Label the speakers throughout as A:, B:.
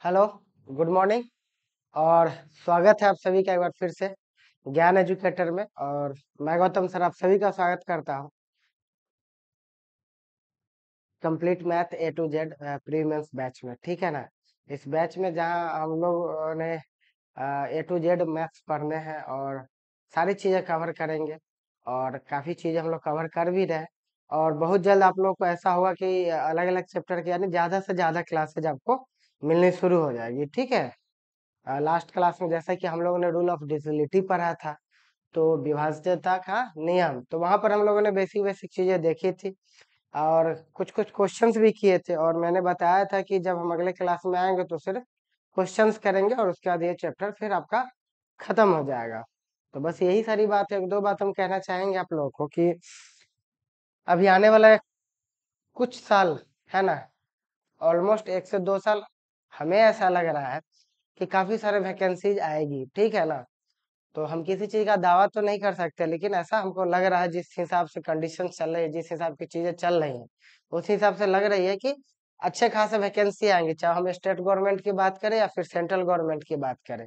A: Hello. Good morning. और स्वागत है आप सभी का एक बार फिर से ज्ञान एजुकेटर में। और मैं गौतम सर आप सभी का स्वागत करता हूं complete math A to Z premiums batch में। ठीक है ना। इस बैच में जहां हम लोग ने A to Z मैथ्स पढ़ने हैं और सारी चीजें कवर करेंगे। और काफी चीजें हम लोग कवर कर भी रहे हैं। और बहुत जल्द आप लोग को ऐसा होगा कि अलग अलग चैप्टर के यानी ज्यादा से ज्यादा क्लासेज आपको मिलनी शुरू हो जाएगी। ठीक है। लास्ट क्लास में जैसा कि हम लोगों ने रूल ऑफ डिविजिबिलिटी पढ़ा था, तो विभाज्यता का नियम, तो वहां पर हम लोगों ने बेसिक बेसिक चीजें देखी थी और कुछ कुछ क्वेश्चंस भी किए थे। और मैंने बताया था कि जब हम अगले क्लास में आएंगे तो सिर्फ क्वेश्चंस करेंगे और उसके बाद ये चैप्टर फिर आपका खत्म हो जाएगा। तो बस यही सारी बात है। एक दो बात हम कहना चाहेंगे आप लोगों को कि अभी आने वाला कुछ साल है ना, ऑलमोस्ट 1 से 2 साल हमें ऐसा लग रहा है कि काफी सारे वैकेंसीज आएगी। ठीक है ना। तो हम किसी चीज का दावा तो नहीं कर सकते, लेकिन ऐसा हमको लग रहा है जिस हिसाब से कंडीशन चल रही है, जिस हिसाब की चीजें चल रही हैं, उस हिसाब से लग रही है कि अच्छे खासे वैकेंसी आएंगे, चाहे हम स्टेट गवर्नमेंट की बात करें या फिर सेंट्रल गवर्नमेंट की बात करें।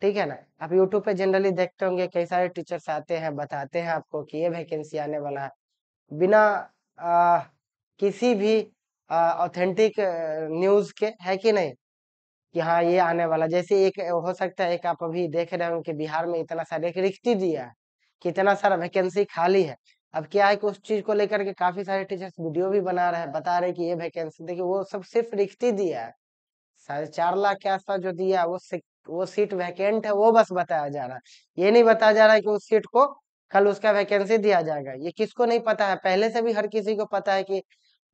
A: ठीक है ना। आप यूट्यूब पे जनरली देखते होंगे कई सारे टीचर्स आते हैं, बताते हैं आपको कि ये वैकेंसी आने वाला है, बिना आ, किसी भी ऑथेंटिक न्यूज के, है कि नहीं, कि हाँ ये आने वाला। जैसे एक हो सकता है, एक आप अभी देख रहे हो कि बिहार में इतना सारा एक रिक्ति दिया है, कि इतना सारा वैकेंसी खाली है। अब क्या है कि उस चीज को लेकर के काफी सारे टीचर्स वीडियो भी बना रहे हैं, बता रहे हैं कि ये वैकेंसी देखिए, वो सब सिर्फ रिक्ति दिया है। 4.5 लाख के आसपास जो दिया है वो सीट वैकेंट है, वो बस बताया जा रहा है। ये नहीं बताया जा रहा है कि उस सीट को कल उसका वैकेंसी दिया जाएगा। ये किसको नहीं पता है, पहले से भी हर किसी को पता है कि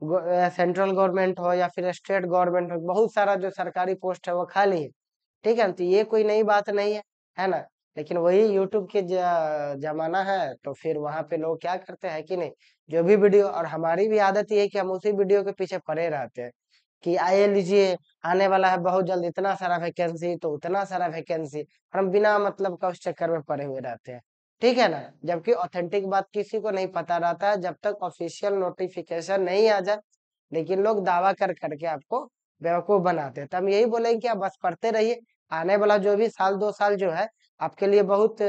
A: सेंट्रल गवर्नमेंट हो या फिर स्टेट गवर्नमेंट हो, बहुत सारा जो सरकारी पोस्ट है वो खाली है। ठीक है ना। तो ये कोई नई बात नहीं है ना। लेकिन वही यूट्यूब के जमाना है, तो फिर वहां पे लोग क्या करते हैं कि नहीं, जो भी वीडियो, और हमारी भी आदत ये है कि हम उसी वीडियो के पीछे पड़े रहते हैं कि आइए लीजिए, आने वाला है बहुत जल्द इतना सारा वैकेंसी, तो उतना सारा वैकेंसी, और हम बिना मतलब का उस चक्कर में पड़े हुए रहते हैं। ठीक है ना। जबकि ऑथेंटिक बात किसी को नहीं पता रहता है जब तक ऑफिशियल नोटिफिकेशन नहीं आ जाए। लेकिन लोग दावा कर करके आपको बेवकूफ बनाते हैं। तो हम यही बोलेंगे कि आप बस पढ़ते रहिए। आने वाला जो भी साल 2 साल जो है आपके लिए बहुत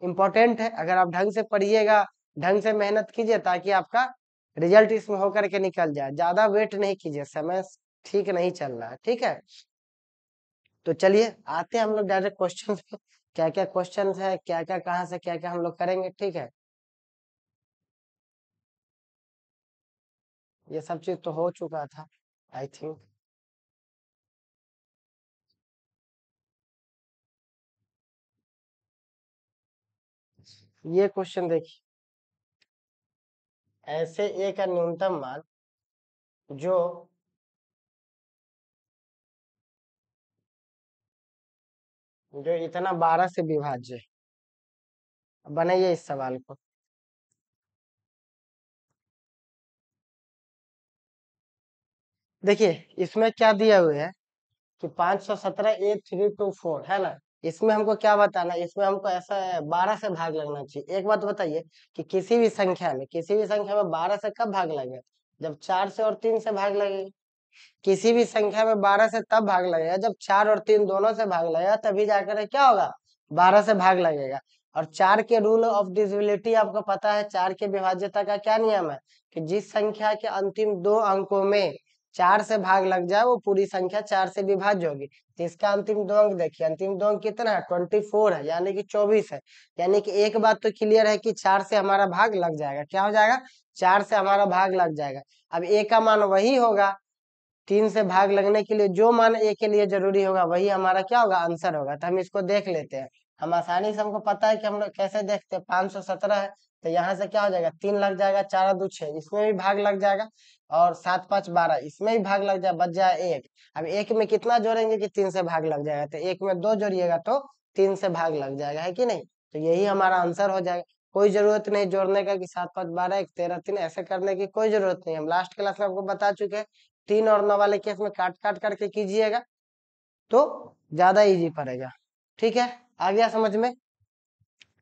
A: इम्पोर्टेंट है। अगर आप ढंग से पढ़िएगा, ढंग से मेहनत कीजिए, ताकि आपका रिजल्ट इसमें होकर के निकल जाए। ज्यादा वेट नहीं कीजिए, समय ठीक नहीं चल रहा है। ठीक है। तो चलिए आते हैं हम लोग डायरेक्ट क्वेश्चन पे। क्या क्या क्वेश्चन है, क्या क्या, कहाँ से क्या क्या हम लोग करेंगे। ठीक है। ये सब चीज तो हो चुका था, आई थिंक। ये क्वेश्चन देखिए, ऐसे ए का न्यूनतम मान जो जो इतना 12 से विभाज्य है। बनाइए इस सवाल को। देखिए इसमें क्या दिया हुआ है कि 517 8 3 2 4 है ना। इसमें हमको क्या बताना है, इसमें हमको ऐसा 12 से भाग लगना चाहिए। एक बात बताइए कि किसी भी संख्या में 12 से कब भाग लगेगा, जब 4 से और 3 से भाग लगेगा। किसी भी संख्या में 12 से तब भाग लगेगा जब 4 और 3 दोनों से भाग लगेगा, तभी जाकर क्या होगा, 12 से भाग लगेगा। और 4 के रूल ऑफ डिविजिबिलिटी आपको पता है, 4 के विभाज्यता का क्या नियम है, कि जिस संख्या के अंतिम 2 अंकों में 4 से भाग लग जाए वो पूरी संख्या 4 से विभाज्य होगी। तो इसका अंतिम 2 अंक देखिए, अंतिम 2 अंक कितना है, 24 है, यानी कि 24 है। यानी कि एक बात तो क्लियर है कि 4 से हमारा भाग लग जाएगा। क्या हो जाएगा, 4 से हमारा भाग लग जाएगा। अब ए का मान वही होगा, 3 से भाग लगने के लिए जो मान ए के लिए जरूरी होगा वही हमारा क्या होगा, आंसर होगा। तो हम इसको देख लेते हैं। हम आसानी से, हमको पता है कि हम लोग कैसे देखते हैं। 517 है, तो यहाँ से क्या हो जाएगा, 3 लग जाएगा, 4 और 2 6, इसमें भी भाग लग जाएगा। और 7 5 12, इसमें भी भाग लग जाए, बच जाए एक। अब एक में कितना जोड़ेंगे कि 3 से भाग लग जाएगा, तो एक में 2 जोड़िएगा तो 3 से भाग लग जाएगा, है कि नहीं। तो यही हमारा आंसर हो जाएगा। कोई जरूरत नहीं जोड़ने का कि 7 5 12 1 13 3, ऐसे करने की कोई जरूरत नहीं। हम लास्ट क्लास में आपको बता चुके हैं, 3 और 9 वाले केस में काट काट करके कीजिएगा तो ज्यादा इजी पड़ेगा। ठीक है, आ गया समझ में।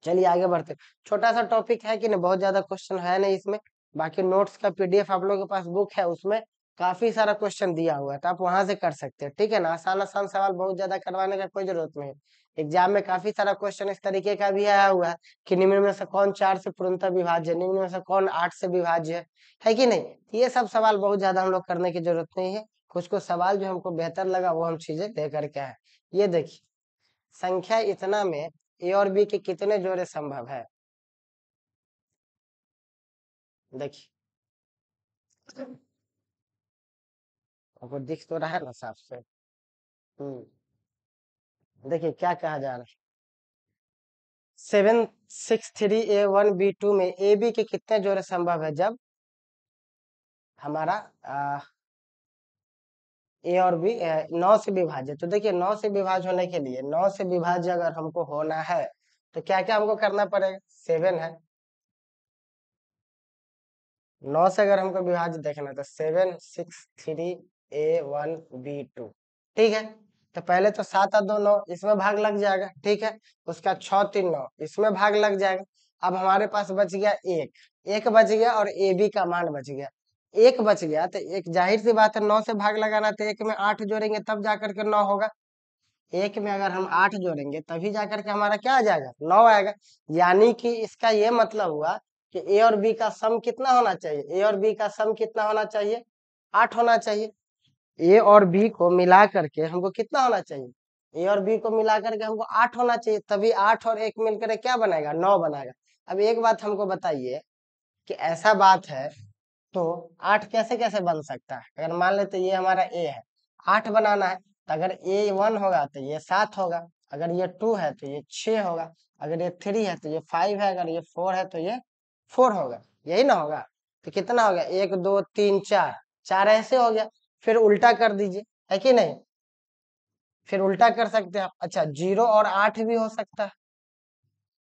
A: चलिए आगे बढ़ते। छोटा सा टॉपिक है कि नहीं, बहुत ज्यादा क्वेश्चन है नहीं इसमें। बाकी नोट्स का PDF आप लोगों के पास बुक है, उसमें काफी सारा क्वेश्चन दिया हुआ है, तो आप वहां से कर सकते हैं, ठीक है ना। आसान आसान सवाल बहुत ज्यादा करवाने का कोई जरूरत नहीं। एग्जाम में काफी सारा क्वेश्चन इस तरीके का भी आया हुआ है कि निम्न में से कौन 4 से पूर्णतः विभाज्य है, निम्न में से कौन 8 से विभाज्य है कि नहीं। ये सब सवाल बहुत ज्यादा हम लोग करने की जरूरत नहीं है। कुछ कुछ सवाल जो हमको बेहतर लगा वो हम चीजें दे करके आए। ये देखिए, संख्या इतना में ए और बी के कितने जोड़े संभव है। देखिए, आपको दिख तो रहा है ना साफ से। देखिए क्या कहा जा रहा है, 763A1B2 में ए बी के कितने जोड़े संभव है जब हमारा ए और बी 9 से विभाज्य। तो देखिए 9 से विभाज्य होने के लिए, 9 से विभाज्य अगर हमको होना है तो क्या क्या हमको करना पड़ेगा। 7 है, 9 से अगर हमको विभाज्य देखना तो 763A1B2, ठीक है। तो पहले तो 7 और 2 9, इसमें भाग लग जाएगा, ठीक है। उसका 6 3 9, इसमें भाग लग जाएगा। अब हमारे पास बच गया एक, एक बच गया और ए बी का मान बच गया। एक बच गया तो एक जाहिर सी बात है, 9 से भाग लगाना, तो एक में 8 जोड़ेंगे तब जाकर के 9 होगा। एक में अगर हम 8 जोड़ेंगे तभी जाकर के हमारा क्या आ जाएगा, 9 आएगा। यानी कि इसका ये मतलब हुआ कि ए और बी का सम कितना होना चाहिए, ए और बी का सम कितना होना चाहिए, 8 होना चाहिए। ए और बी को मिला करके हमको कितना होना चाहिए, ए और बी को मिला करके हमको 8 होना चाहिए, तभी 8 और 1 मिलकर क्या बनाएगा, 9 बनाएगा। अब एक बात हमको बताइए कि ऐसा बात है तो 8 कैसे कैसे बन सकता है। अगर मान लेते ये हमारा ए है, 8 बनाना है, तो अगर ए 1 होगा तो ये 7 होगा, अगर ये 2 है तो ये 6 होगा, अगर ये 3 है तो ये 5 है, अगर ये 4 है तो ये 4 होगा, यही ना होगा। तो कितना हो गया, 1 2 3 4, 4 ऐसे हो गया। फिर उल्टा कर दीजिए, है कि नहीं, फिर उल्टा कर सकते हैं आप। अच्छा, 0 और 8 भी हो सकता है,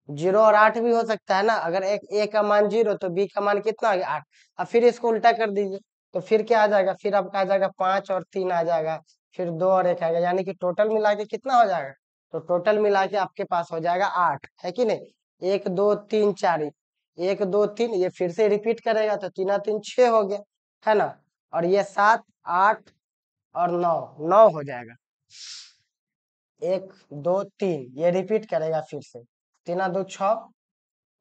A: 0 और 8 भी हो सकता है ना। अगर एक ए का मान 0 तो बी का मान कितना आ गया, 8। अब फिर इसको उल्टा कर दीजिए, तो फिर क्या आ जाएगा, फिर आपका आ जाएगा 5 और 3 आ जाएगा, फिर 2 और 1 आएगा, यानी कि टोटल मिला के कितना हो जाएगा। तो टोटल मिला के आपके पास हो जाएगा 8, है कि नहीं। 1 2 3 4, 1 2 3, ये फिर से रिपीट करेगा तो 3 3 6 हो गया, है ना। और ये 7 8 और 9, 9 हो जाएगा। 1 2 3 ये रिपीट करेगा फिर से, 3 2 6,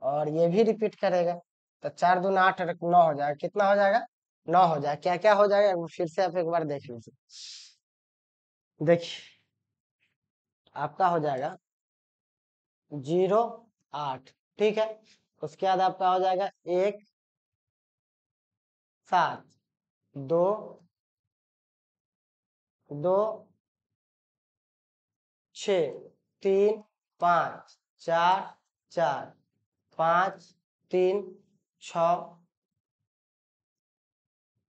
A: और ये भी रिपीट करेगा, तो 4 दूना 8 और 9 हो जाएगा। कितना हो जाएगा, 9 हो जाएगा। क्या क्या हो जाएगा फिर से आप एक बार देख लीजिए। देखिए आपका हो जाएगा 0 8, ठीक है। उसके बाद आपका हो जाएगा 1 7 2 2 6 3 5 4 4 5 3 6,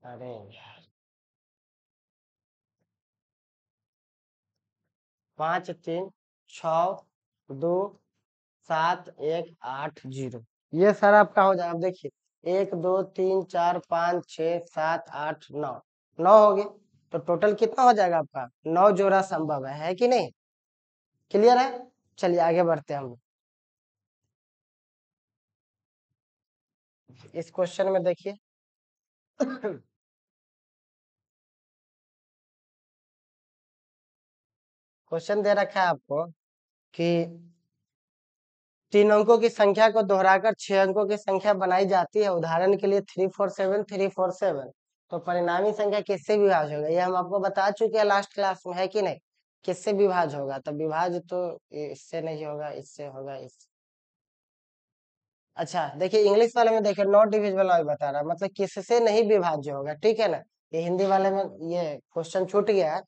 A: अरे 5 3 6 2 7 1 8 0, ये सर आपका हो जाएगा। अब देखिए 1 2 3 4 5 6 7 8 9, 9 हो गए। तो टोटल कितना हो जाएगा आपका, 9 जोड़ा संभव है कि नहीं। क्लियर है। चलिए आगे बढ़ते हैं हम लोग। इस क्वेश्चन में देखिए क्वेश्चन दे रखा है आपको कि 3 अंकों की संख्या को दोहराकर 6 अंकों की संख्या बनाई जाती है, उदाहरण के लिए 347 347। तो परिणामी संख्या किससे विभाज्य होगा, ये हम आपको बता चुके हैं लास्ट क्लास में, है कि नहीं। किससे विभाज्य होगा, तो विभाज्य तो इससे नहीं होगा, इससे होगा, इस। अच्छा देखिए, इंग्लिश वाले में देखिए नॉट डिविजिबल वाला बता रहा है, मतलब किससे नहीं विभाज्य होगा, ठीक है ना। ये हिंदी वाले में ये क्वेश्चन छूट गया है।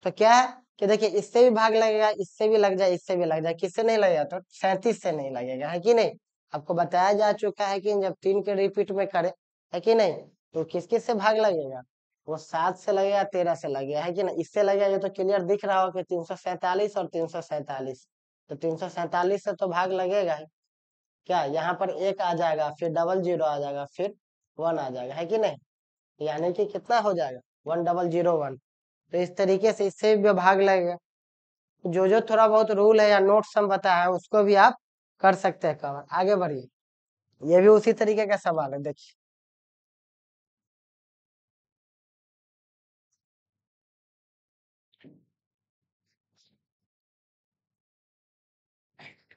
A: तो क्या है कि देखिए इससे भी भाग लगेगा, इससे भी लग जाए, इससे भी लग जाए, किससे नहीं लगेगा, तो 37 से नहीं लगेगा, है कि नहीं। आपको बताया जा चुका है कि जब 3 के रिपीट में करे, है कि नहीं, तो किस किस से भाग लगेगा, वो 7 से लगेगा, 13 से लगेगा, है कि ना। इससे लगेगा, ये तो क्लियर दिख रहा हो कि 347 और 347, तो 347 से तो भाग लगेगा ही। क्या यहाँ पर एक आ जाएगा, फिर डबल जीरो आ जाएगा, फिर 1 आ जाएगा, है कि नहीं। यानी कि कितना हो जाएगा, 1001। तो इस तरीके से इससे भी भाग लगेगा। जो जो थोड़ा बहुत रूल है या नोट्स हम बताया है उसको भी आप कर सकते हैं कवर। आगे बढ़िए, ये भी उसी तरीके का सवाल है, देखिए।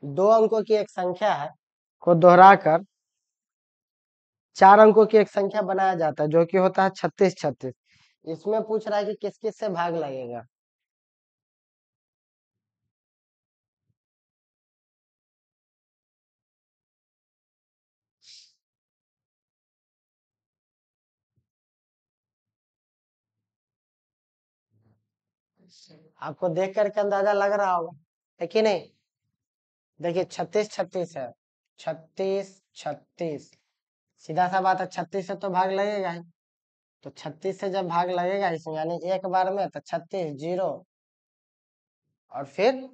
A: दो अंकों की एक संख्या है को दोहराकर 4 अंकों की एक संख्या बनाया जाता है, जो कि होता है 36 36। इसमें पूछ रहा है कि किस किस से भाग लगेगा। आपको देख करके अंदाजा लग रहा होगा, है कि नहीं। देखिए 36 36 है, 36 36, सीधा सा बात है, 36 से तो भाग लगेगा ही। तो 36 से जब भाग लगेगा इसमें, यानी एक बार में, तो 36 जीरो, और फिर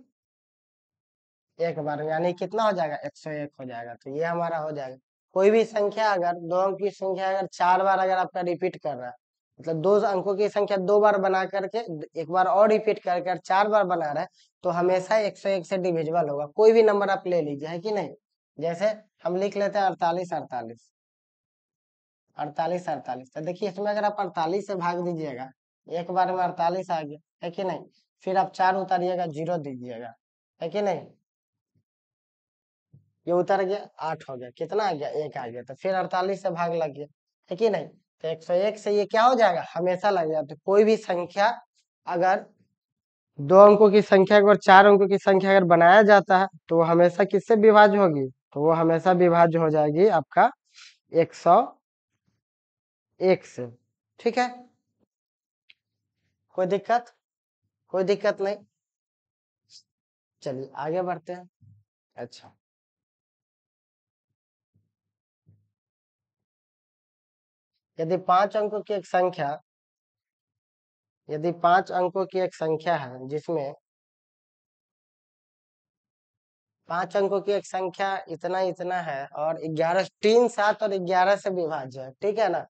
A: एक बार में, यानी कितना हो जाएगा, 101 हो जाएगा। तो ये हमारा हो जाएगा। कोई भी संख्या अगर, दो अंक की संख्या अगर 4 बार अगर आपका रिपीट कर रहा है, मतलब दो अंकों की संख्या 2 बार बना करके एक बार और रिपीट करके अगर 4 बार बना रहा है, तो हमेशा 101 से डिविजिबल होगा। कोई भी नंबर आप ले लीजिए, है कि नहीं। जैसे हम लिख लेते हैं 48 48, 48 48। तो देखिए इसमें अगर आप 48 से भाग दीजिएगा, एक बार में 48 आ गया, है कि नहीं। फिर आप 4 उतारिएगा, जीरो दीजिएगा, है कि नहीं। ये उतर गया, 8 हो गया, कितना आ गया, 1 आ गया। तो फिर 48 से भाग लग गया, है कि नहीं। तो 101 से ये क्या हो जाएगा, हमेशा लग जाता है। कोई भी संख्या अगर दो अंकों की संख्या को और 4 अंकों की संख्या अगर बनाया जाता है, तो वो हमेशा किससे विभाज्य होगी, तो वो हमेशा विभाज्य हो जाएगी आपका 101 से। ठीक है, कोई दिक्कत, कोई दिक्कत नहीं। चलिए आगे बढ़ते हैं। अच्छा, यदि 5 अंकों की एक संख्या, यदि 5 अंकों की एक संख्या है जिसमें 5 अंकों की एक संख्या इतना इतना है, और 11, 3 7 और 11 से विभाज्य है, ठीक है ना।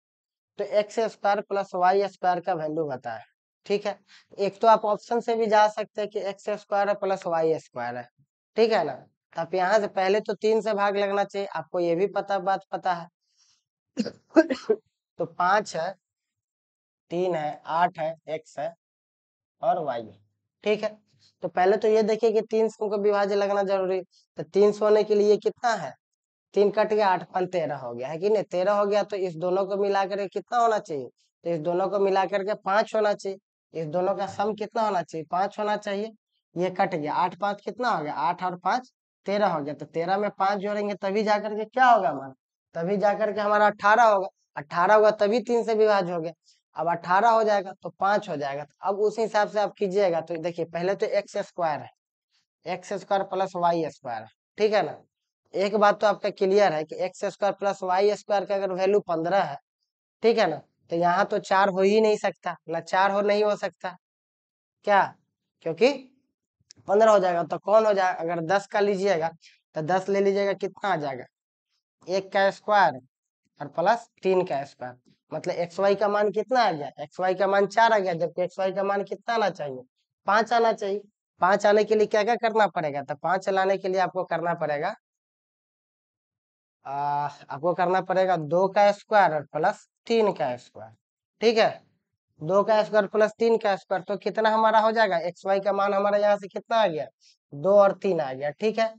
A: तो X square plus Y square का वैल्यू बताए, ठीक है। एक तो आप ऑप्शन से भी जा सकते हैं कि एक्स स्क्वायर है प्लस वाई स्क्वायर है, ठीक है ना। तो आप यहाँ से पहले तो 3 से भाग लगना चाहिए, आपको ये भी बात पता है। तो 5 है, 3 है, 8 है, एक्स है, और वाई है, ठीक है। तो पहले तो ये देखिए कि 300 को विभाज्य लगना जरूरी। तो 300 होने के लिए कितना है, 3 कट गया, 8 5 13 हो गया, है कि नहीं। 13 हो गया, तो इस दोनों को मिलाकर के कितना होना चाहिए, तो इस दोनों को मिलाकर के 5 होना चाहिए। इस दोनों का सम कितना होना चाहिए, 5 होना चाहिए। ये कट गया, 8 5 कितना हो गया, 8 और 5 13 हो गया। तो 13 में 5 जोड़ेंगे तभी जाकर के क्या होगा हमारा, तभी जाकर के हमारा 18 होगा। 18 होगा तभी 3 से विभाज्य हो गया। अब 18 हो जाएगा तो 5 हो जाएगा। तो अब उस हिसाब से आप कीजिएगा। तो देखिए पहले तो एक्स स्क्वायर है, X square plus Y square है, ठीक है ना। एक बात तो आपका क्लियर है कि X square plus Y square का अगर वैल्यू 15 है, ठीक है ना, तो यहाँ तो 4 हो ही नहीं सकता ना, 4 हो नहीं हो सकता क्या, क्योंकि 15 हो जाएगा। तो कौन हो जाएगा, अगर 10 का लीजिएगा तो 10 ले लीजिएगा, कितना आ जाएगा, 1 का स्क्वायर और प्लस 3 का स्क्वायर। मतलब एक्स वाई का मान कितना आ गया, एक्स वाई का मान 4 आ गया, जबकि एक्स वाई का मान कितना आना चाहिए, 5 आना चाहिए। 5 आने के लिए क्या क्या करना पड़ेगा, तो 5 लाने के लिए आपको करना पड़ेगा, आपको करना पड़ेगा 2 का स्क्वायर और प्लस 3 का स्क्वायर, ठीक है। 2 का स्क्वायर प्लस 3 का स्क्वायर, तो कितना हमारा हो जाएगा, एक्स वाई का मान हमारा यहाँ से कितना आ गया, 2 और 3 आ गया, ठीक है।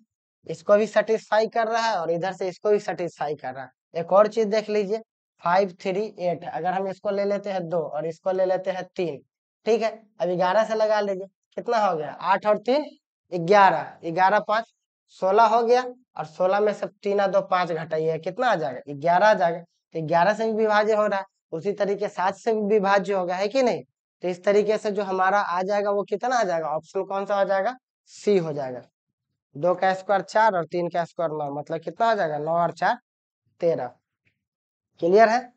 A: इसको भी सेटिस्फाई कर रहा है और इधर से इसको भी सेटिस्फाई कर रहा है। एक और चीज देख लीजिए, 5 3 8, अगर हम इसको ले लेते हैं 2 और इसको ले लेते हैं 3, ठीक है। अब 11 से लगा लीजिए, कितना हो गया, 8 और 3 11, 11 5 16 हो गया। और 16 में से 3 और 2 5 घटाइए, कितना आ जाएगा, 11 आ जाएगा। तो 11 से भी विभाज्य हो रहा है, उसी तरीके 7 से भी विभाज्य होगा, है कि नहीं। तो इस तरीके से जो हमारा आ जाएगा वो कितना आ जाएगा, ऑप्शन कौन सा हो जाएगा, सी हो जाएगा। 2 का स्क्वायर 4 और 3 का स्क्वायर 9, मतलब कितना हो जाएगा, 9 और 4 13। क्लियर है।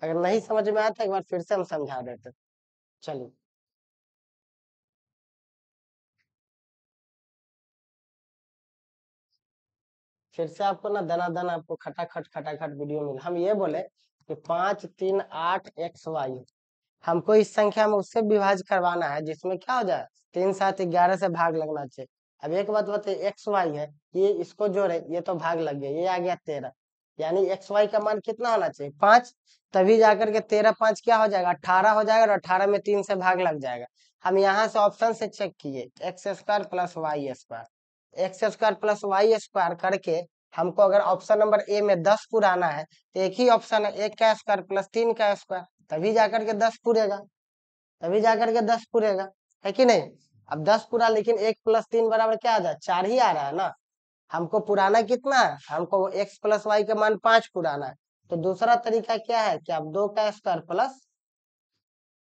A: अगर नहीं समझ में आया तो एक बार फिर से हम समझा देते। चलिए, फिर से आपको ना दना आपको खटाखट वीडियो मिला। हम ये बोले कि 5 3 8 एक्स वाई, हमको इस संख्या में उससे विभाज्य करवाना है जिसमें क्या हो जाए, 3 7 11 से भाग लगना चाहिए। अब एक बात बताइए, एक्स वाई है, ये इसको जोड़े, ये तो भाग लग गया, ये आ गया 13, यानी एक्स वाई का मान कितना होना चाहिए, 5। तभी जाकर के 13 5 क्या हो जाएगा, 18 हो जाएगा, और 18 में 3 से भाग लग जाएगा। हम यहाँ से ऑप्शन से चेक किए, X square plus Y square, X square plus Y square करके हमको अगर ऑप्शन नंबर ए में 10 पुराना है तो एक ही ऑप्शन है, 1 का स्क्वायर प्लस 3 का स्क्वायर, तभी जाकर के 10 पुरेगा, तभी जाकर के 10 पुरेगा, है कि नहीं। अब 10 पूरा, लेकिन 1 प्लस 3 बराबर क्या आ जाए, 4 ही आ रहा है ना। हमको पुराना कितना है, हमको एक्स प्लस वाई का मान 5 पुराना है। तो दूसरा तरीका क्या है कि आप 2 का स्क्वायर प्लस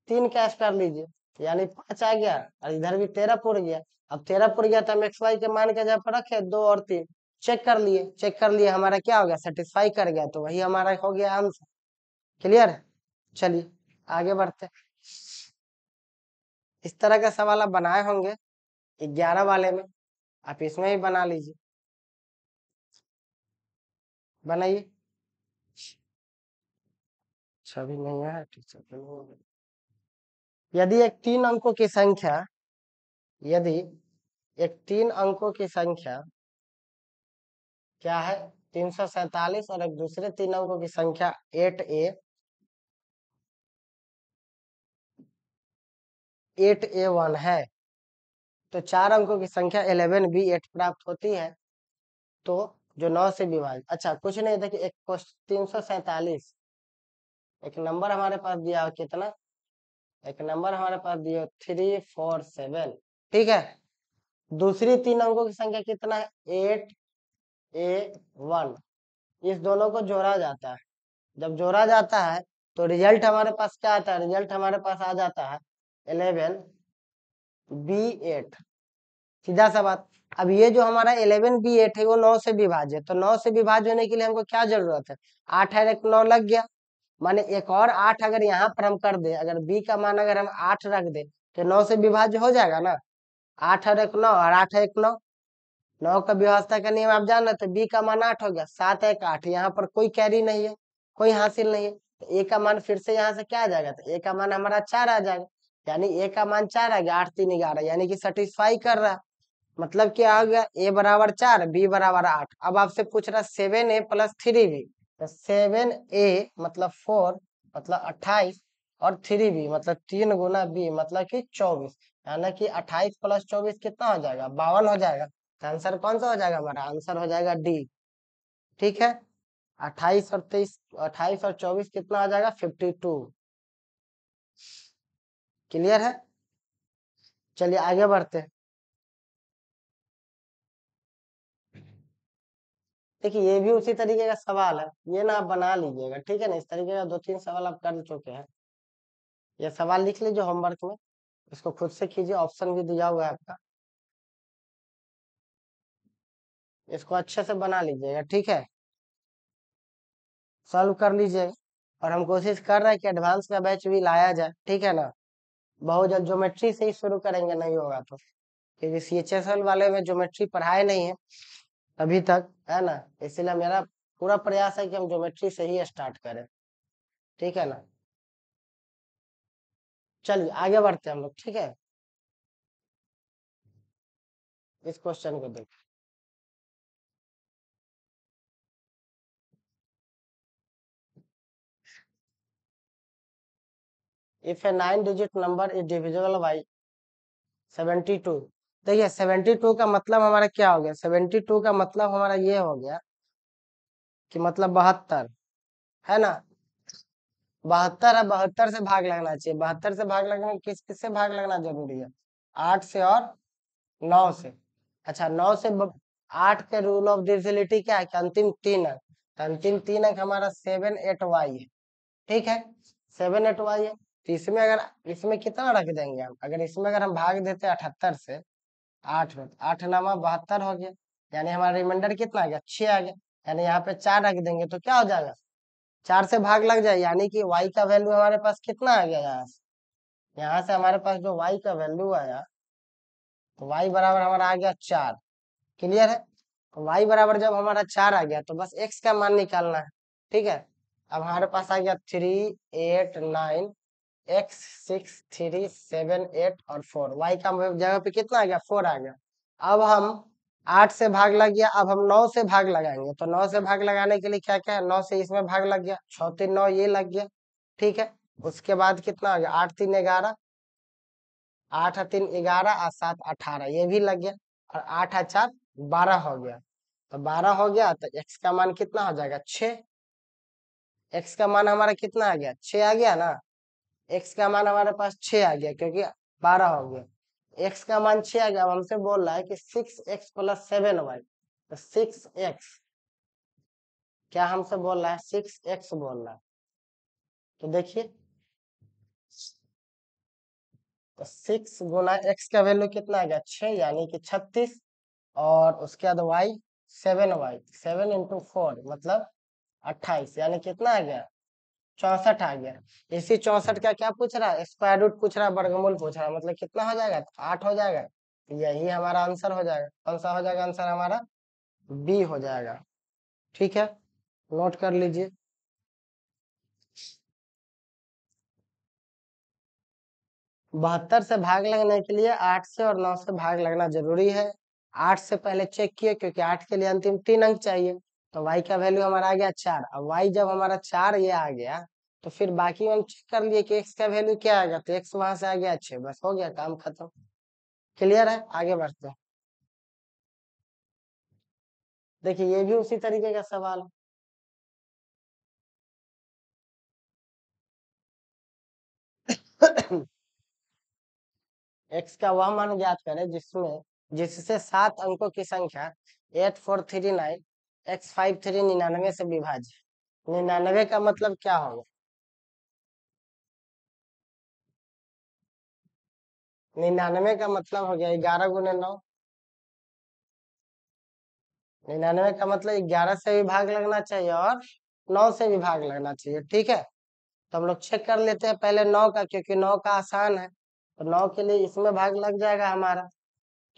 A: 3 का स्क्वायर लीजिए, यानी 5 आ गया, और इधर भी 13 पुर गया। अब 13 पुर गया तो हम एक्स वाई के मान के जब रखे 2 और 3, चेक कर लिए हमारा क्या हो गया, सेटिस्फाई कर गया, तो वही हमारा हो गया आंसर। क्लियर है। चलिए आगे बढ़ते। इस तरह का सवाल आप बनाए होंगे 11 वाले में, आप इसमें ही बना लीजिए, बनाइए। छवि नहीं है, ठीक है। यदि एक 3 अंकों की संख्या, यदि एक 3 अंकों की संख्या क्या है 347, और एक दूसरे 3 अंकों की संख्या 8A1 है, तो 4 अंकों की संख्या 11B8 प्राप्त होती है, तो जो 9 से विभाजित, अच्छा कुछ नहीं, देखिए एक 347, एक नंबर हमारे पास दिया है कितना, एक नंबर हमारे पास दिया 347, ठीक है। दूसरी 3 अंकों की संख्या कितना है 8A1, इस दोनों को जोड़ा जाता है, जब जोड़ा जाता है तो रिजल्ट हमारे पास क्या आता है, रिजल्ट हमारे पास आ जाता है 11B8, सीधा सा बात। अब ये जो हमारा 11B8 है वो 9 से विभाज्य है, तो 9 से विभाज्य होने के लिए हमको क्या जरूरत है, 8 है, एक 9 लग गया, माने एक और 8 अगर यहाँ पर हम कर दे, अगर बी का मान अगर हम 8 रख दे तो 9 से विभाज्य हो जाएगा ना। 8 और एक 9, और 8 है एक 9, 9 का व्यवस्था का नियम आप जान रहे थे, बी का मान 8 हो गया, 7 एक 8, यहाँ पर कोई कैरी नहीं है, कोई हासिल नहीं है, तो ए का मान फिर से यहाँ से क्या आ जाएगा, तो ए का मान हमारा 4 आ जाएगा, यानी ए का मान 4 आ गया, 8 3 11, यानी कि सेटिस्फाई कर रहा है। मतलब क्या आ गया, ए बराबर 4, बी बराबर 8। अब आपसे पूछ रहा 7A प्लस 3B, तो 7A मतलब 4 मतलब 28, और 3B मतलब 3 गुना बी मतलब कि 24, यानी कि 28 प्लस 24 कितना हो जाएगा, 52 हो जाएगा। तो आंसर कौन सा हो जाएगा, हमारा आंसर हो जाएगा डी, ठीक है। 28 और 23, 28 और 24 कितना हो जाएगा 52। क्लियर है। चलिए आगे बढ़ते हैं। देखिए ये भी उसी तरीके का सवाल है, ये ना आप बना लीजिएगा, ठीक है ना, इस तरीके का 2-3 सवाल आप कर चुके हैं। ये सवाल लिख लीजिए होमवर्क में, इसको खुद से कीजिए, ऑप्शन भी दिया हुआ है आपका, इसको अच्छे से बना लीजिएगा, ठीक है, सॉल्व कर लीजिएगा। और हम कोशिश कर रहे हैं कि एडवांस का बैच भी लाया जाए, ठीक है ना। बहुत जल्द ज्योमेट्री से ही शुरू करेंगे, नहीं होगा तो, क्योंकि CHSL वाले में ज्योमेट्री पढ़ाए नहीं है अभी तक, है ना, इसलिए मेरा पूरा प्रयास है कि हम ज्योमेट्री से ही स्टार्ट करें, ठीक है ना। चलिए आगे बढ़ते हैं हम लोग, ठीक है। इस क्वेश्चन को देखिए, if A 9 digit number is divisible by 72, देखिए 72 का मतलब हमारा क्या हो गया, 72 का मतलब हमारा ये हो गया कि मतलब 72, है ना। 72 है, 72 से भाग लगना चाहिए, 72 से भाग लगना, किस किस से भाग लगना जरूरी है, 8 से और 9 से। अच्छा 9 से 8 के रूल ऑफ डिविजिबिलिटी क्या है कि अंतिम 3 अंक, तो अंतिम 3 अंक हमारा 7 8 y है, ठीक है, 7 8 y है। तो इसमें अगर, इसमें कितना रख देंगे हम, अगर इसमें अगर हम भाग देते 78 से 8 में, 8 नामा 72 हो गया, यानी हमारा रिमाइंडर कितना आ गया 6 आ गया, यानी यहाँ पे 4 रख देंगे तो क्या हो जाएगा, 4 से भाग लग जाए, यानी कि y का वैल्यू हमारे पास कितना आ गया, यहाँ से हमारे पास जो y का वैल्यू आया, तो y बराबर हमारा आ गया 4। क्लियर है। तो y बराबर जब हमारा 4 आ गया तो बस x का मान निकालना है, ठीक है। अब हमारे पास आ गया 3 8 9, x 6 3 7 8 और 4, y का जगह पे कितना आ गया 4 आ गया। अब हम 8 से भाग लग गया, अब हम 9 से भाग लगाएंगे, तो 9 से भाग लगाने के लिए क्या क्या है, 9 से इसमें भाग लग गया, 6 3 9 ये लग गया, ठीक है। उसके बाद कितना आ गया 8 3 11, 8 3 11 और 7 18 ये भी लग गया, और 8 4 12 हो गया। तो 12 हो गया तो x का मान कितना हो जाएगा 6। x का मान हमारा कितना आ गया 6 आ गया ना। x का मान हमारे पास 6 आ गया क्योंकि 12 हो गया। x का मान 6 आ गया। अब हमसे बोल रहा है कि 6x प्लस 7y, तो 6x, क्या हमसे बोल रहा है 6x बोल रहा है। तो देखिए, तो 6 गुना x का वैल्यू कितना आ गया 6 यानी कि 36। और उसके बाद y 7y, 7 इंटू 4 मतलब 28 यानी कितना आ गया 64 आ गया। इसी 64 का क्या पूछ रहा है स्क्वायर रूट पूछ रहा है, वर्गमूल पूछ रहा है, मतलब कितना हो जाएगा 8 हो जाएगा। यही हमारा आंसर हो जाएगा। कौन सा हो जाएगा आंसर हमारा बी हो जाएगा। ठीक है, नोट कर लीजिए। 72 से भाग लगने के लिए 8 से और 9 से भाग लगना जरूरी है। 8 से पहले चेक किए क्योंकि 8 के लिए अंतिम 3 अंक चाहिए। तो y का वैल्यू हमारा आ गया 4। अब y जब हमारा 4 ये आ गया तो फिर बाकी हम चेक कर लिए कि x का वैल्यू क्या आएगा, तो x वहां से आ गया 6। बस हो गया काम खत्म। क्लियर है, आगे बढ़ते हैं। देखिए ये भी उसी तरीके का सवाल है। x का वह मान ज्ञात करें जिससे 7 अंकों की संख्या 8439 x53 99 से विभाज्य। 99 का मतलब क्या होगा 99 का मतलब हो गया 11 गुने 9। 99 का मतलब 11 से भी भाग लगना चाहिए और 9 से भी भाग लगना चाहिए। ठीक है, तो हम लोग चेक कर लेते हैं पहले 9 का, क्योंकि 9 का आसान है। तो 9 के लिए इसमें भाग लग जाएगा हमारा।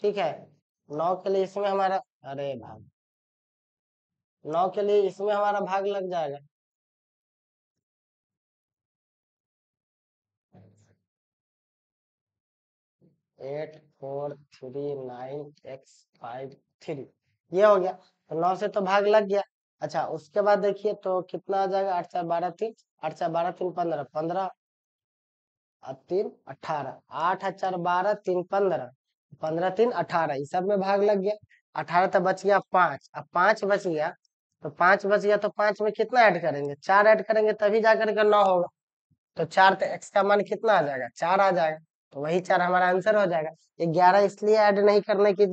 A: ठीक है, 9 के लिए इसमें हमारा, अरे भाग, 9 के लिए इसमें हमारा भाग लग जाएगा। 8439x53 ये हो गया। तो 9 से तो भाग लग गया। अच्छा, उसके बाद देखिए तो कितना आ जाएगा 8 4 12 3, 8 4 12 3 15, 15 और 3 18, 8 4 12 3 15, 15 3 18, इस सब में भाग लग गया। 18 तो बच गया 5। अब 5 बच गया, तो 5 बच गया तो 5 में कितना ऐड करेंगे 4 ऐड करेंगे तभी जाकर के 9 होगा। तो 4, तो x का मान कितना आ जाएगा 4 आ जाएगा। तो वही 4 हमारा आंसर हो जाएगा। 11 इसलिए ऐड नहीं करने की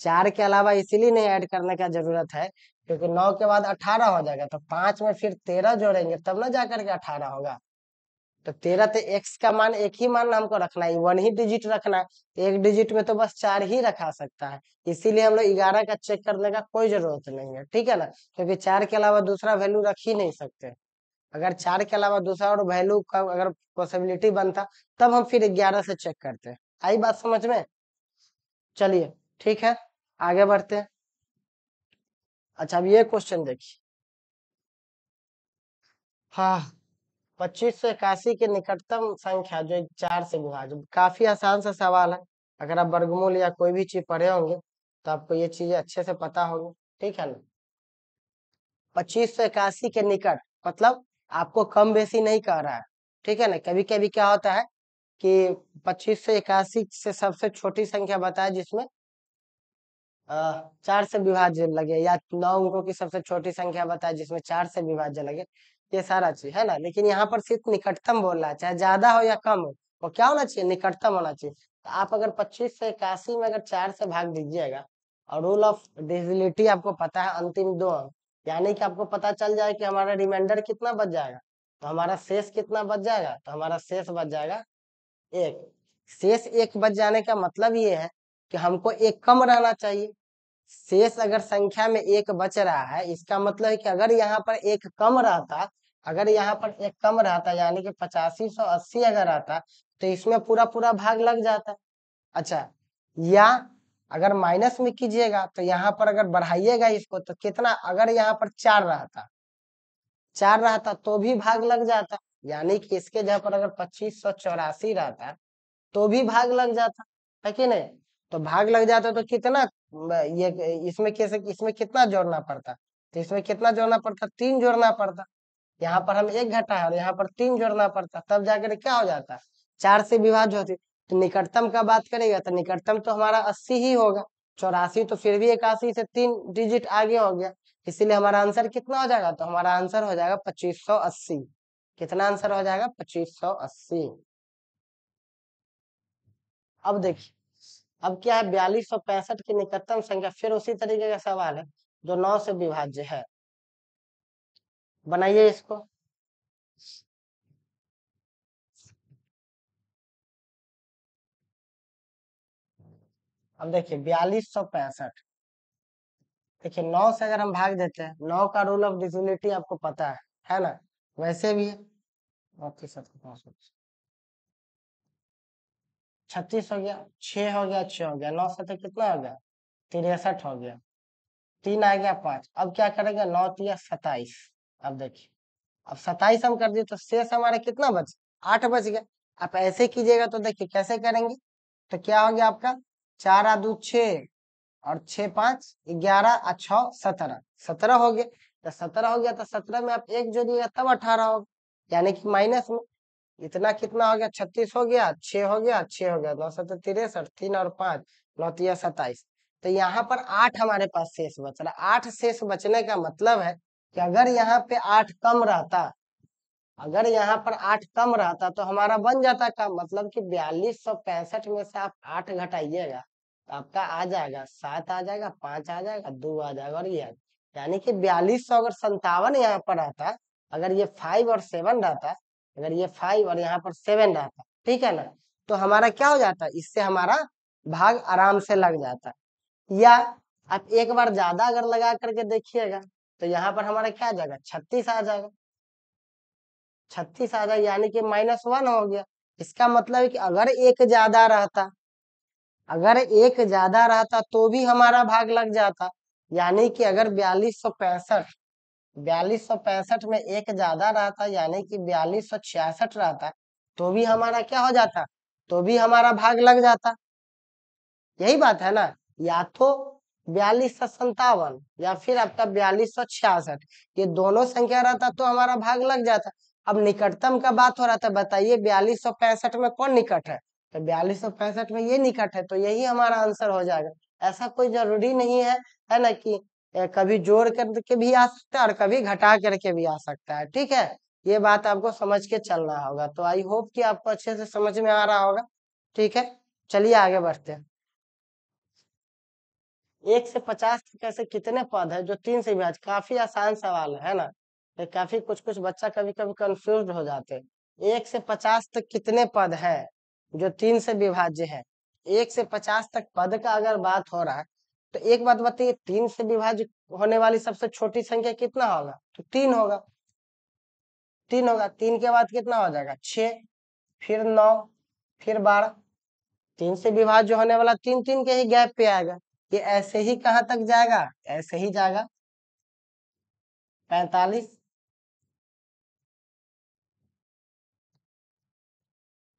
A: 4 के अलावा इसीलिए नहीं ऐड करने का जरूरत है क्योंकि 9 के बाद 18 हो जाएगा, तो 5 में फिर 13 जोड़ेंगे तब ना जाकर के 18 होगा। तो 13, तो x का मान एक ही मान हमको रखना है, 1 ही डिजिट रखना है। एक डिजिट में तो बस 4 ही रखा सकता है, इसीलिए हम लोग 11 का चेक करने का कोई जरूरत नहीं है। ठीक है ना, क्योंकि 4 के अलावा दूसरा वैल्यू रख ही नहीं सकते। अगर 4 के अलावा दूसरा और वैल्यू का अगर पॉसिबिलिटी बनता तब हम फिर 11 से चेक करते। आई बात समझ में। चलिए ठीक है, आगे बढ़ते हैं। अच्छा, अब ये क्वेश्चन देखिए। हाँ, 2581 के निकटतम संख्या जो 4 से विभाजित, काफी आसान सा सवाल है। अगर आप वर्गमूल या कोई भी चीज पढ़े होंगे तो आपको ये चीजें अच्छे से पता होंगी। ठीक है ना, 2581 के निकट मतलब आपको कम बेसी नहीं कह रहा है। ठीक है ना, कभी कभी क्या होता है कि 2581 से सबसे छोटी संख्या बताए जिसमें 4 से विभाज्य लगे, या 9 अंकों की सबसे छोटी संख्या बताए जिसमें 4 से विभाज्य लगे। ये सारा चीज है ना, लेकिन यहाँ पर सिर्फ निकटतम बोल रहा है, चाहे ज्यादा हो या कम हो वो क्या होना चाहिए निकटतम होना चाहिए। तो आप अगर 2581 में अगर 4 से भाग दीजिएगा और रूल ऑफ डिविजिबिलिटी आपको पता है अंतिम 2 अंक, यानी कि आपको पता चल जाए कि हमारा रिमाइंडर कितना बच जाएगा, तो हमारा शेष कितना बच जाएगा, तो हमारा शेष बच जाएगा 1। शेष 1 बच जाने का मतलब ये है कि हमको एक कम रहना चाहिए। शेष अगर संख्या में 1 बच रहा है इसका मतलब है कि अगर यहाँ पर एक कम रहता, अगर यहाँ पर एक कम रहता यानी कि 8580 अगर आता तो इसमें पूरा पूरा भाग लग जाता। अच्छा, या अगर माइनस में कीजिएगा तो यहाँ पर अगर बढ़ाइएगा इसको तो कितना, अगर यहाँ पर 4 रहता, 4 रहता तो भी भाग लग जाता, यानी कि इसके जगह पर अगर 2584 रहता तो भी भाग लग जाता, है कि नहीं। तो भाग लग जाता तो कितना, ये इसमें कैसे, इसमें कितना जोड़ना पड़ता, तो इसमें कितना जोड़ना पड़ता 3 जोड़ना पड़ता। यहाँ पर हम 1 घटा है और यहाँ पर 3 जोड़ना पड़ता, तब जाकर क्या हो जाता 4 से विभाज्य होती। तो निकटतम का बात करेगा तो निकटतम तो हमारा 80 ही होगा। 84 तो फिर भी 81 से 3 डिजिट आगे हो गया, इसीलिए हमारा आंसर कितना हो जाएगा, तो हमारा आंसर हो जाएगा 2580। कितना आंसर हो जाएगा, 2580। अब देखिए, अब क्या है, 4265 की निकटतम संख्या, फिर उसी तरीके का सवाल है जो 9 से विभाज्य है। बनाइए इसको। अब देखिए 4265, देखिए 9 से अगर हम भाग देते हैं, 9 का रूल ऑफ डिविजिबिलिटी आपको पता है ना, वैसे भी है। 36 हो गया, 6 हो गया, 6 हो गया, 9 से तो कितना हो गया, 63 हो गया, 3 आ गया 5। अब क्या करेंगे, 9 तिया 27। अब देखिए, अब 27 हम कर दिए तो शेष हमारा कितना बच, 8 बच गया। आप ऐसे कीजिएगा तो देखिए कैसे करेंगे, तो क्या हो गया आपका, 4 आ 2 6, और 6 5 11 और 6 17, 17 हो गया। तो 17 हो गया तो 17 में आप एक जोड़िएगा तब 18 होगा, यानी कि माइनस में इतना कितना हो गया, 36 हो गया, 6 हो गया, 6 हो गया, 9 7 63, 3 और 5 9 तिया 27। तो यहाँ पर 8 हमारे पास शेष बच रहा है। 8 शेष बचने का मतलब है कि अगर यहाँ पे 8 कम रहता, अगर यहाँ पर 8 कम रहता तो हमारा बन जाता का मतलब कि 4265 में से आप 8 घटाइएगा तो आपका आ जाएगा 7 आ जाएगा, 5 आ जाएगा, 2 आ जाएगा, और ये यानी कि 4200 अगर 57 यहाँ पर रहता, अगर ये 5 और 7 रहता, अगर ये 5 और यहाँ पर 7 रहता, ठीक है ना, तो हमारा क्या हो जाता, इससे हमारा भाग आराम से लग जाता। या आप एक बार ज्यादा अगर लगा करके देखिएगा तो यहाँ पर हमारा क्या आ जाएगा, 36 आ जाएगा, 36 आ जाएगा, यानी कि -1 हो गया। इसका मतलब है कि अगर एक ज्यादा रहता, अगर एक ज्यादा रहता तो भी हमारा भाग लग जाता, यानी कि अगर 4265 में एक ज्यादा रहता, यानी कि 4266 रहता, तो भी हमारा क्या हो जाता, तो भी हमारा भाग लग जाता। यही बात है ना, या तो 4257 या फिर आपका 4266, ये दोनों संख्या रहता तो हमारा भाग लग जाता। अब निकटतम का बात हो रहा था, बताइए 4265 में कौन निकट है, तो 4265 में ये निकट है, तो यही हमारा आंसर हो जाएगा। ऐसा कोई जरूरी नहीं है ना कि कभी जोड़ करके भी आ सकता है और कभी घटा करके भी आ सकता है, ठीक है। ये बात आपको समझ के चलना होगा। तो आई होप कि आपको अच्छे से समझ में आ रहा होगा, ठीक है। चलिए आगे बढ़ते हैं। 1 से 50 तक ऐसे कितने पद है जो 3 से विभाज्य, काफी आसान सवाल है ना, ये काफी कुछ कुछ बच्चा कभी कभी कंफ्यूज हो जाते हैं। 1 से 50 तक कितने पद है जो 3 से विभाज्य है। 1 से 50 तक पद का अगर बात हो रहा है तो एक बात बताइए, 3 से विभाज्य होने वाली सबसे छोटी संख्या कितना होगा, तो 3 होगा, 3 होगा। 3 के बाद कितना हो जाएगा, 6, फिर 9, फिर 12। 3 से विभाज्य होने वाला 3 3 के ही गैप पे आएगा, ये ऐसे ही कहाँ तक जाएगा, ऐसे ही जाएगा 45,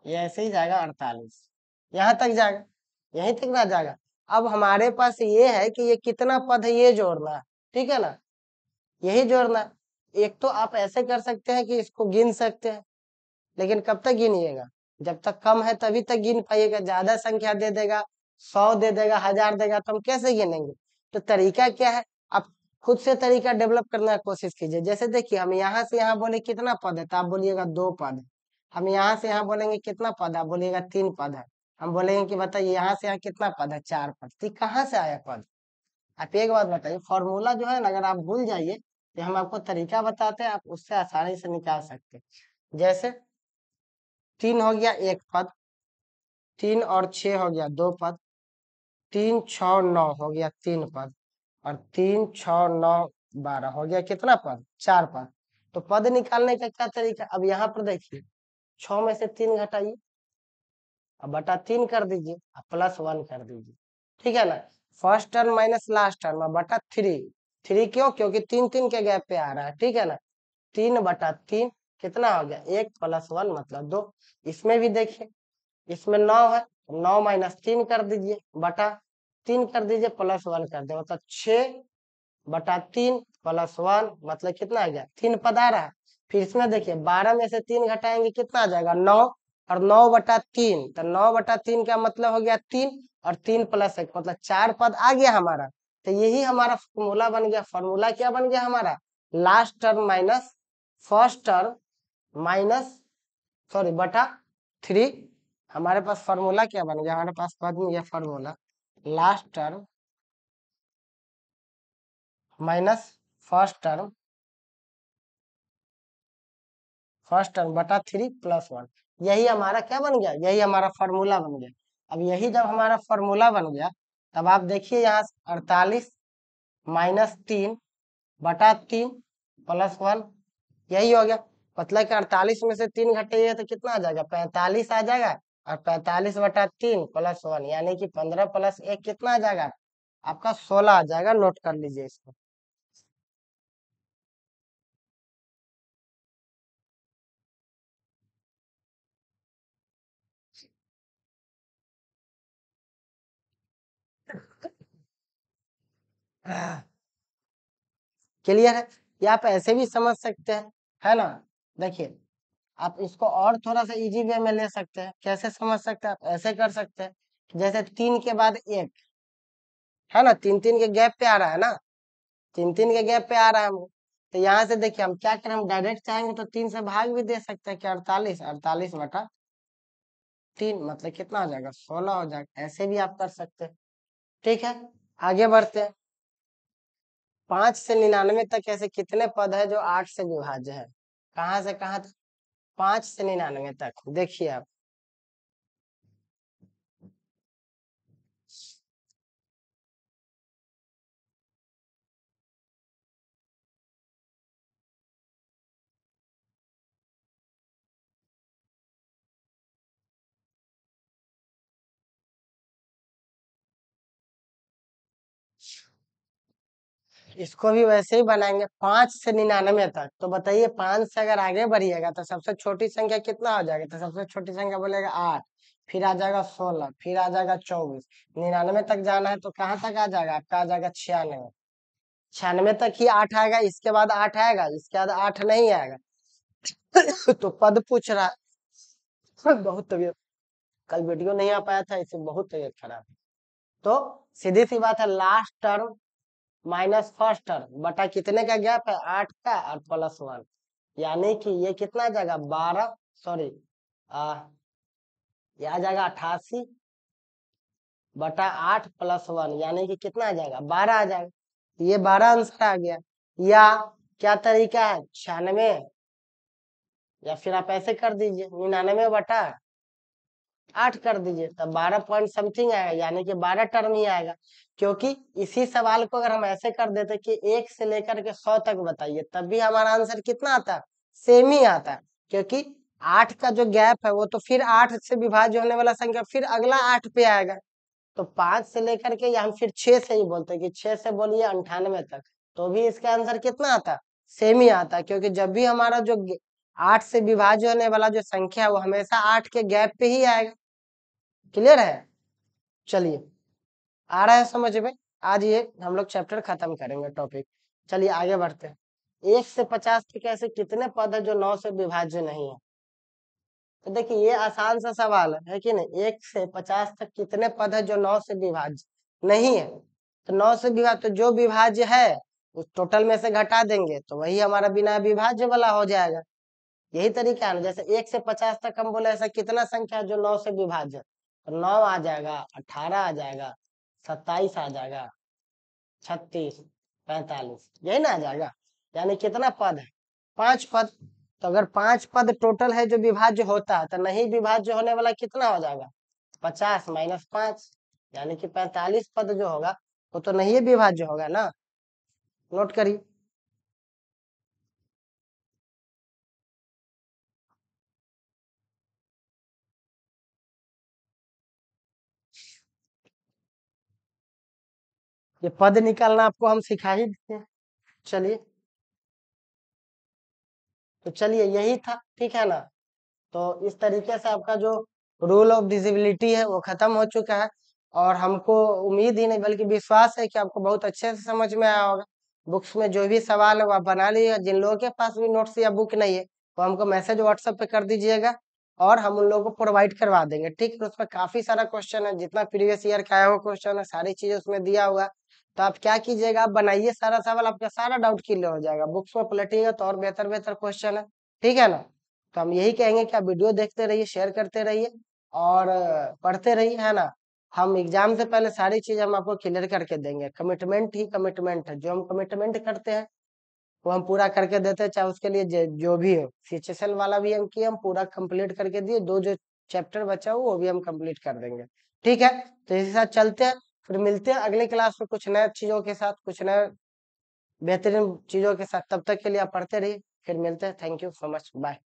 A: ये ऐसे ही जाएगा 48, यहाँ तक जाएगा, यहीं तक ना जाएगा। अब हमारे पास ये है कि ये कितना पद है ये जोड़ना है, ठीक है ना, यही जोड़ना है। एक तो आप ऐसे कर सकते हैं कि इसको गिन सकते हैं, लेकिन कब तक गिनिएगा, जब तक कम है तभी तक गिन पाइएगा। ज्यादा संख्या दे देगा, 100 दे देगा, 1000 देगा, तो हम कैसे गिनेंगे। तो तरीका क्या है, आप खुद से तरीका डेवलप करने की कोशिश कीजिए। जैसे देखिए, हम यहाँ से यहाँ बोले कितना पद है, तो आप बोलिएगा 2 पद है। हम यहाँ से यहाँ बोलेंगे कितना पद है, आप बोलिएगा 3 पद है। हम बोलेंगे कि बताइए यहाँ से यहाँ कितना पद है, 4 पद। तो कहाँ से आया पद, आप एक बात बताइए। फॉर्मूला जो है ना, अगर आप भूल जाइए तो हम आपको तरीका बताते हैं, आप उससे आसानी से निकाल सकते हैं। जैसे 3 हो गया 1 पद, 3 और 6 हो गया 2 पद, 3 6 9 हो गया 3 पद, और 3 6 9 12 हो गया कितना पद, 4 पद। तो पद निकालने का क्या तरीका, अब यहाँ पर देखिए 6 में से 3 घटाइए, अब बटा 3 कर दीजिए, अब +1 कर दीजिए, ठीक है ना। First term minus last term, बटा 3। 3 क्यों, क्योंकि 3 3 के गैप पे आ रहा है, ठीक है ना। 3/3 कितना हो गया, 1 + 1 मतलब 2। इसमें भी देखिए, इसमें 9 है, 9 - 3 कर दीजिए, बटा 3 कर दीजिए, +1 कर दे, मतलब 6/3 +1 मतलब कितना आ गया, 3 पद आ रहा है। फिर इसमें देखिए 12 में से 3 घटाएंगे कितना आ जाएगा, 9, और 9/3, तो 9/3 का मतलब हो गया 3, और 3 + 1 मतलब 4 पद आ गया हमारा। तो यही हमारा फॉर्मूला बन गया। फॉर्मूला क्या बन गया हमारा? Last term minus first term minus sorry बटा 3। हमारे पास फॉर्मूला क्या बन गया? हमारे पास बन गया formula last term minus first term बटा 3 + 1। यही हमारा क्या बन गया? यही हमारा फॉर्मूला बन गया। अब यही जब हमारा फॉर्मूला बन गया तब आप देखिए यहाँ 48 - 3 बटा 3 + 1 यही हो गया। मतलब कि 48 में से 3 घटाइए तो कितना आ जाएगा? 45 आ जाएगा। और 45 बटा 3 + 1 यानी कि 15 + 1 कितना आ जाएगा? आपका 16 आ जाएगा। नोट कर लीजिए इसको। क्लियर है? ये आप ऐसे भी समझ सकते हैं, है ना? देखिए आप इसको और थोड़ा सा इजी वे में ले सकते हैं। कैसे समझ सकते हैं? आप ऐसे कर सकते हैं जैसे 3 के बाद 1 है ना, 3 के गैप पे आ रहा है ना, 3 के गैप पे आ रहा है हम। तो यहाँ से देखिए हम क्या करें, हम डायरेक्ट चाहेंगे तो 3 से भाग भी दे सकते हैं कि 48 बटा 3 मतलब कितना आ जाएगा? 16 हो जाएगा। ऐसे भी आप कर सकते हैं। ठीक है, आगे बढ़ते हैं। 5 से 99 तक ऐसे कितने पद है जो 8 से विभाज्य है? कहाँ से कहाँ तक? 5 से 99 तक देखिए आप। इसको भी वैसे ही बनाएंगे 5 से 99 तक। तो बताइए 5 से अगर आगे बढ़िएगा तो सबसे छोटी संख्या कितना हो जाएगा? तो सबसे छोटी संख्या बोलेगा 8, फिर आ जाएगा 16, फिर आ जाएगा 24। 99 तक जाना है तो कहाँ तक आ जाएगा? आपका आ जाएगा 96। 96 तक ही 8 आएगा, इसके बाद 8 आएगा, इसके बाद 8 नहीं आएगा। तो पद पूछ रहा है। बहुत तबीयत, कल वीडियो नहीं आ पाया था, इससे बहुत तबीयत खराब है। तो सीधी सी बात है, last term minus first term बटा कितने का गैप है? 8 का और +1 यानी कि ये कितना आ जाएगा? 12 सॉरी ये आ जाएगा 88 बटा 8 + 1 यानी कि कितना आ जाएगा? 12 आ जाएगा। ये 12 आंसर आ गया। या क्या तरीका है? 96 या फिर आप ऐसे कर दीजिए 99 बटा 8 कर दीजिए, तब 12 पॉइंट समथिंग आएगा यानी कि 12 टर्म ही आएगा। क्योंकि इसी सवाल को अगर हम ऐसे कर देते कि 1 से लेकर के 100 तक बताइए, तब भी हमारा आंसर कितना आता? सेम ही आता। क्योंकि 8 का जो गैप है वो तो फिर 8 से विभाज्य होने वाला संख्या फिर अगला 8 पे आएगा। तो 5 से लेकर के, या हम फिर 6 से ही बोलते कि 6 से बोलिए 98 तक, तो भी इसका आंसर कितना आता? सेम ही आता। क्योंकि जब भी हमारा जो 8 से विभाज्य होने वाला जो संख्या है वो हमेशा 8 के गैप पे ही आएगा। क्लियर है? चलिए, आ रहा है समझ में? आज ये हम लोग चैप्टर खत्म करेंगे टॉपिक। चलिए आगे बढ़ते हैं। 1 से 50 तक ऐसे कितने पद है जो 9 से विभाज्य नहीं है? तो देखिए ये आसान सा सवाल है कि नहीं? 1 से 50 तक कितने पद है जो 9 से विभाज्य नहीं है? तो 9 से विभाज्य, तो जो विभाज्य है उस टोटल में से घटा देंगे तो वही हमारा बिना विभाज्य वाला हो जाएगा। यही तरीका है ना। जैसे 1 से 50 तक हम बोले ऐसा कितना संख्या है जो 9 से विभाज्य? तो 9 आ जाएगा, 18 आ जाएगा, 27 आ जाएगा, 36, 45 यही ना आ जाएगा। यानी कितना पद है? 5 पद। तो अगर 5 पद टोटल है जो विभाज्य होता है तो नहीं विभाज्य होने वाला कितना हो जाएगा? 50 - 5 यानी कि 45 पद जो होगा वो तो नहीं विभाज्य होगा ना। नोट करिए। ये पद निकालना आपको हम सिखा ही देते हैं। चलिए, तो चलिए यही था, ठीक है ना? तो इस तरीके से आपका जो रूल ऑफ डिजिबिलिटी है वो खत्म हो चुका है। और हमको उम्मीद ही नहीं बल्कि विश्वास है कि आपको बहुत अच्छे से समझ में आया होगा। बुक्स में जो भी सवाल है वो आप बना लीजिएगा। जिन लोगों के पास भी नोट्स या बुक नहीं है वो हमको मैसेज व्हाट्सएप पे कर दीजिएगा। और हम उन लोगों को प्रोवाइड करवा देंगे, ठीक है। उसमें काफी सारा क्वेश्चन है, जितना प्रीवियस ईयर का आया हुआ क्वेश्चन है, सारी चीजें उसमें दिया हुआ है। तो आप क्या कीजिएगा, आप बनाइए सारा सवाल, आपका सारा डाउट क्लियर हो जाएगा। बुक्स में पलटिएगा तो और बेहतर बेहतर क्वेश्चन है, ठीक है ना। तो हम यही कहेंगे कि आप वीडियो देखते रहिए, शेयर करते रहिए और पढ़ते रहिए, है ना। हम एग्जाम से पहले सारी चीज हम आपको क्लियर करके देंगे। कमिटमेंट ही कमिटमेंट है, जो हम कमिटमेंट करते हैं वो हम पूरा करके देते हैं, चाहे उसके लिए जो भी हो। सीएचएसएल वाला भी हम किए, हम पूरा कंप्लीट करके दिए। दो जो चैप्टर बचा हुआ वो भी हम कंप्लीट कर देंगे, ठीक है। तो इसी साथ चलते हैं, फिर मिलते हैं अगले क्लास में कुछ नए चीजों के साथ, कुछ नए बेहतरीन चीजों के साथ। तब तक के लिए आप पढ़ते रहिए, फिर मिलते हैं। Thank you so much, bye.